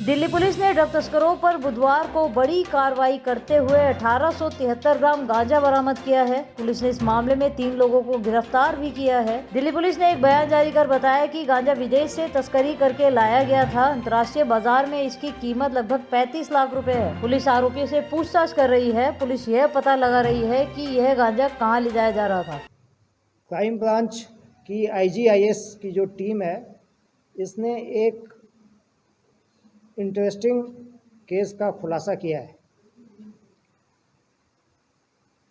Delhi police ने drug तस्करों पर बुधवार को बड़ी कार्रवाई करते हुए 1873 ग्राम गांजा बरामद किया है। पुलिस ने इस मामले में 3 लोगों को गिरफ्तार भी किया है। दिल्ली पुलिस ने एक बयान जारी कर बताया कि गांजा विदेश से तस्करी करके लाया गया था। अंतर्राष्ट्रीय बाजार में इसकी कीमत लगभग 35 लाख रुपए है। पुलिस आरोपियों से पूछताछ कर रही है। पुलिस यह पता लगा रही है कि यह गांजा कहाँ ले जाया जा रहा था। क्राइम ब्रांच की IGIS की जो टीम है, इसने एक इंटरेस्टिंग केस का खुलासा किया है।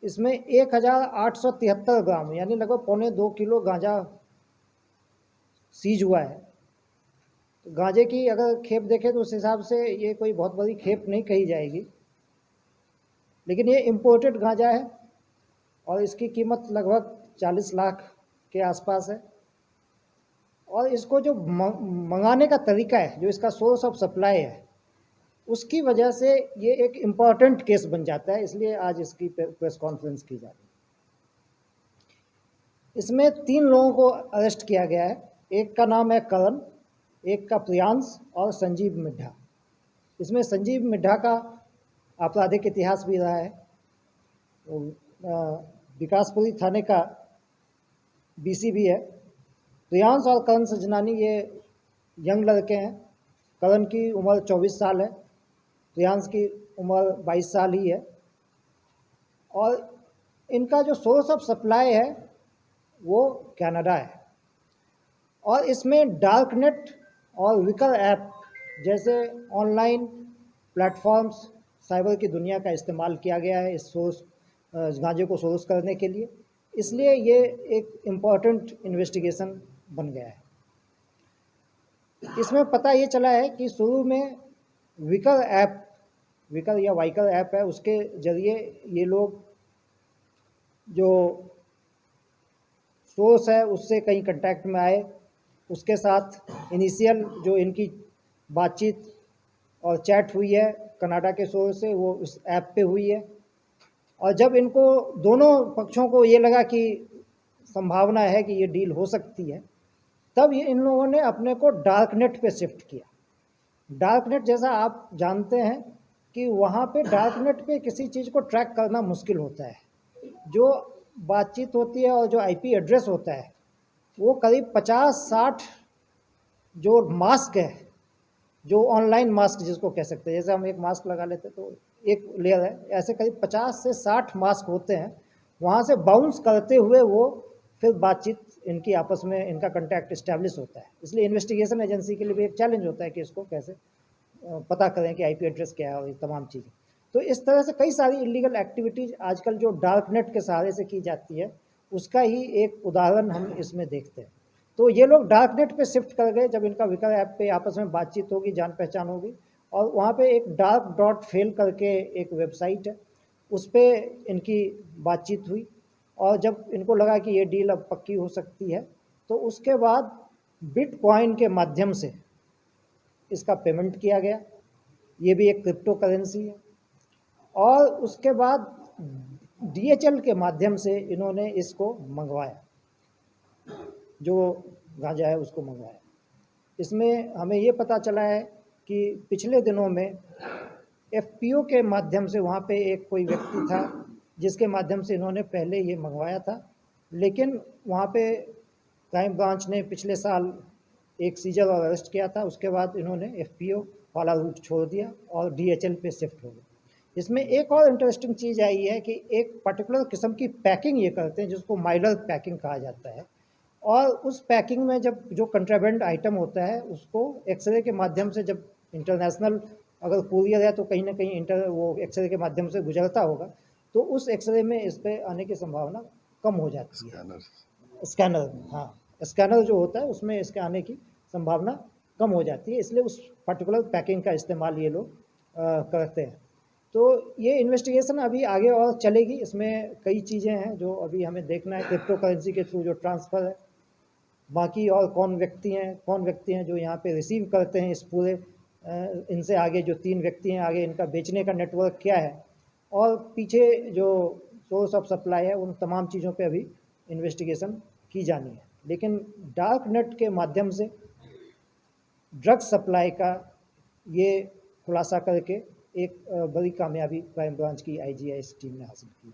इसमें 1873 ग्राम यानी लगभग 1.25 किलो गांजा सीज हुआ है। तो गांजे की अगर खेप देखें तो उस हिसाब से ये कोई बहुत बड़ी खेप नहीं कही जाएगी, लेकिन ये इम्पोर्टेड गांजा है और इसकी कीमत लगभग 40 लाख के आसपास है। और इसको जो मंगाने का तरीका है, जो इसका सोर्स ऑफ सप्लाई है, उसकी वजह से ये एक इम्पॉर्टेंट केस बन जाता है। इसलिए आज इसकी प्रेस कॉन्फ्रेंस की जा रही है। इसमें 3 लोगों को अरेस्ट किया गया है। एक का नाम है करण, एक का प्रियांश और संजीव मिड्ढा। इसमें संजीव मिड्ढा का आपराधिक इतिहास भी रहा है। विकासपुरी थाने का BC भी है। प्रियांश और करण सजनानी ये यंग लड़के हैं। करण की उम्र 24 साल है, प्रियांश की उम्र 22 साल ही है। और इनका जो सोर्स ऑफ सप्लाई है वो कनाडा है। और इसमें डार्क नेट और विकर ऐप जैसे ऑनलाइन प्लेटफॉर्म्स, साइबर की दुनिया का इस्तेमाल किया गया है इस गांजे को सोर्स करने के लिए। इसलिए ये एक इम्पॉर्टेंट इन्वेस्टिगेशन बन गया है। इसमें पता ये चला है कि शुरू में विकर या वाइकर ऐप है, उसके जरिए ये लोग जो सोर्स है उससे कहीं कांटेक्ट में आए। उसके साथ इनिशियल जो इनकी बातचीत और चैट हुई है कनाडा के सोर्स से, वो उस ऐप पे हुई है। और जब इनको दोनों पक्षों को ये लगा कि संभावना है कि ये डील हो सकती है, तब ये इन लोगों ने अपने को डार्क नेट पे शिफ्ट किया। डार्क नेट, जैसा आप जानते हैं कि वहाँ पे डार्क नेट पे किसी चीज़ को ट्रैक करना मुश्किल होता है। जो बातचीत होती है और जो IP एड्रेस होता है वो करीब 50-60 जो मास्क है, जो ऑनलाइन मास्क जिसको कह सकते हैं, जैसे हम एक मास्क लगा लेते तो एक लेयर है, ऐसे करीब 50 से 60 मास्क होते हैं। वहाँ से बाउंस करते हुए वो फिर बातचीत इनकी आपस में इनका कांटेक्ट इस्टेब्लिश होता है। इसलिए इन्वेस्टिगेशन एजेंसी के लिए भी एक चैलेंज होता है कि इसको कैसे पता करें कि IP एड्रेस क्या है और ये तमाम चीज़ें। तो इस तरह से कई सारी इलीगल एक्टिविटीज़ आजकल जो डार्क नेट के सहारे से की जाती है, उसका ही एक उदाहरण हम इसमें देखते हैं। तो ये लोग डार्क नेट पे शिफ्ट कर गए। जब इनका विकर ऐप पे आपस में बातचीत होगी, जान पहचान होगी, और वहाँ पे एक dark.fail करके एक वेबसाइट है, उस पर इनकी बातचीत हुई। और जब इनको लगा कि ये डील अब पक्की हो सकती है, तो उसके बाद बिटकॉइन के माध्यम से इसका पेमेंट किया गया। ये भी एक क्रिप्टो करेंसी है। और उसके बाद DHL के माध्यम से इन्होंने इसको मंगवाया, जो गांजा है उसको मंगवाया। इसमें हमें ये पता चला है कि पिछले दिनों में FPO के माध्यम से वहाँ पे एक कोई व्यक्ति था जिसके माध्यम से इन्होंने पहले ये मंगवाया था, लेकिन वहाँ पे क्राइम ब्रांच ने पिछले साल एक सीजर और अरेस्ट किया था। उसके बाद इन्होंने FPO वाला रूट छोड़ दिया और DHL पे शिफ्ट हो गए। इसमें एक और इंटरेस्टिंग चीज़ आई है कि एक पर्टिकुलर किस्म की पैकिंग ये करते हैं जिसको माइलर पैकिंग कहा जाता है। और उस पैकिंग में जब जो कंट्राबेंड आइटम होता है उसको एक्सरे के माध्यम से, जब इंटरनेशनल अगर कुरियर है तो कहीं ना कहीं वो एक्सरे के माध्यम से गुजरता होगा, तो उस एक्सरे में इस पर आने की संभावना कम हो जाती है। स्कैनर, हाँ, स्कैनर जो होता है उसमें इसके आने की संभावना कम हो जाती है। इसलिए उस पर्टिकुलर पैकिंग का इस्तेमाल ये लोग करते हैं। तो ये इन्वेस्टिगेशन अभी आगे और चलेगी। इसमें कई चीज़ें हैं जो अभी हमें देखना है। क्रिप्टो करेंसी के थ्रू जो ट्रांसफ़र है, बाकी और कौन व्यक्ति हैं जो यहाँ पे रिसीव करते हैं इस पूरे, इनसे आगे जो 3 व्यक्ति हैं, आगे इनका बेचने का नेटवर्क क्या है, और पीछे जो सोर्स ऑफ सप्लाई है, उन तमाम चीज़ों पे अभी इन्वेस्टिगेशन की जानी है। लेकिन डार्क नेट के माध्यम से ड्रग सप्लाई का ये खुलासा करके एक बड़ी कामयाबी क्राइम ब्रांच की IGIS टीम ने हासिल की।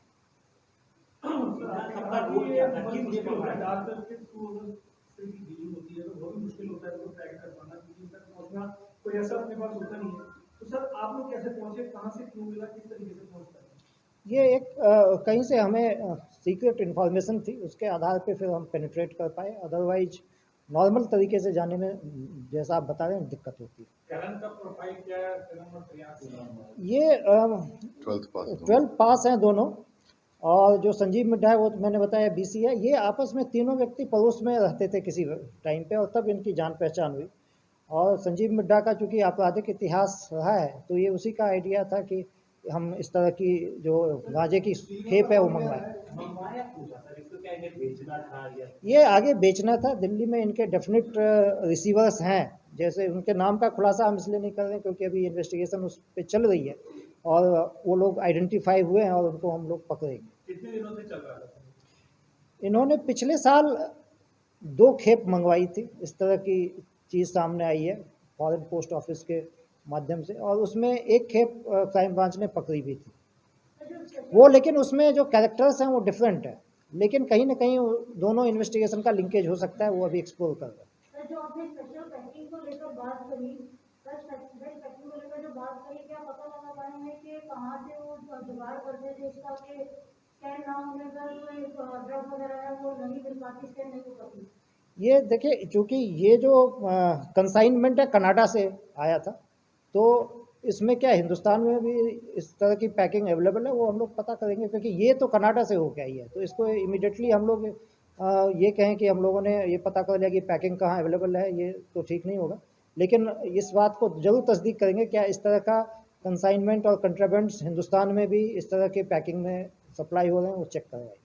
आपका रोल क्या था, किस लिए मंगवाया? ज्यादातर के थ्रू अगर सिर्फ डीलिंग होती है तो बहुत मुश्किल होता है उसको ट्रैक कर पाना, क्योंकि तक पहुंचना कोई ऐसा अपने पास होता नहीं है। तो सर आप लोग कैसे पहुंचे, कहां से क्यों मिला, किस तरीके से पहुंचता है? ये एक कहीं से हमें सीक्रेट इन्फॉर्मेशन थी, उसके आधार पे फिर हम पेनिट्रेट कर पाए। अदरवाइज नॉर्मल तरीके से जाने में जैसा आप बता रहे हैं दिक्कत होती है। करण का प्रोफाइल क्या है, करण और प्रयास? ये 12th पास हैं दोनों, और जो संजीव मिड्ढा है वो तो मैंने बताया BC है। ये आपस में तीनों व्यक्ति पड़ोस में रहते थे किसी टाइम पे, और तब इनकी जान पहचान हुई। और संजीव मिड्ढा का चूँकि आपराधिक इतिहास रहा है, तो ये उसी का आइडिया था कि हम इस तरह की जो गांजे की खेप है वो मंगवाएं। मंगवाया पूछा सर, इसको क्या इन्हें बेचना था या? ये आगे बेचना था। दिल्ली में इनके डेफिनेट रिसीवर्स हैं, जैसे उनके नाम का खुलासा हम इसलिए नहीं कर रहे हैं क्योंकि अभी इन्वेस्टिगेशन उस पर चल रही है, और वो लोग आइडेंटिफाई हुए हैं और उनको हम लोग पकड़ेंगे। कितने दिनों से चल रहा था? इन्होंने पिछले साल 2 खेप मंगवाई थी, इस तरह की चीज़ सामने आई है फॉरेन पोस्ट ऑफिस के माध्यम से, और उसमें एक खेप क्राइम ब्रांच ने पकड़ी भी थी वो, लेकिन उसमें जो कैरेक्टर्स हैं वो डिफरेंट है, लेकिन कहीं ना कहीं दोनों इन्वेस्टिगेशन का लिंकेज हो सकता है, वो अभी एक्सप्लोर कर रहे हैं। जो आपने स्पेशल पैकिंग को लेकर बात करी, स्पेशल पैकिंग को लेकर जो बात करी, क्या पता लगा पाए हैं कि कहाँ से वो जुगाड़ करते थे इसका, कि स्कैन ना होने पर कोई ड्रग वगैरह है वो नहीं मिल पाती, स्कैन नहीं हो पाती? ये देखिए, चूँकि ये जो कंसाइनमेंट है कनाडा से आया था, तो इसमें क्या हिंदुस्तान में भी इस तरह की पैकिंग अवेलेबल है, वो हम लोग पता करेंगे, क्योंकि ये तो कनाडा से होके आई है। तो इसको इमीडिएटली हम लोग ये कहें कि हम लोगों ने ये पता कर लिया कि पैकिंग कहाँ अवेलेबल है, ये तो ठीक नहीं होगा। लेकिन इस बात को जरूर तस्दीक करेंगे क्या इस तरह का कंसाइनमेंट और कंट्राबेंड्स हिंदुस्तान में भी इस तरह के पैकिंग में सप्लाई हो रहे हैं, वो चेक करवाएंगे।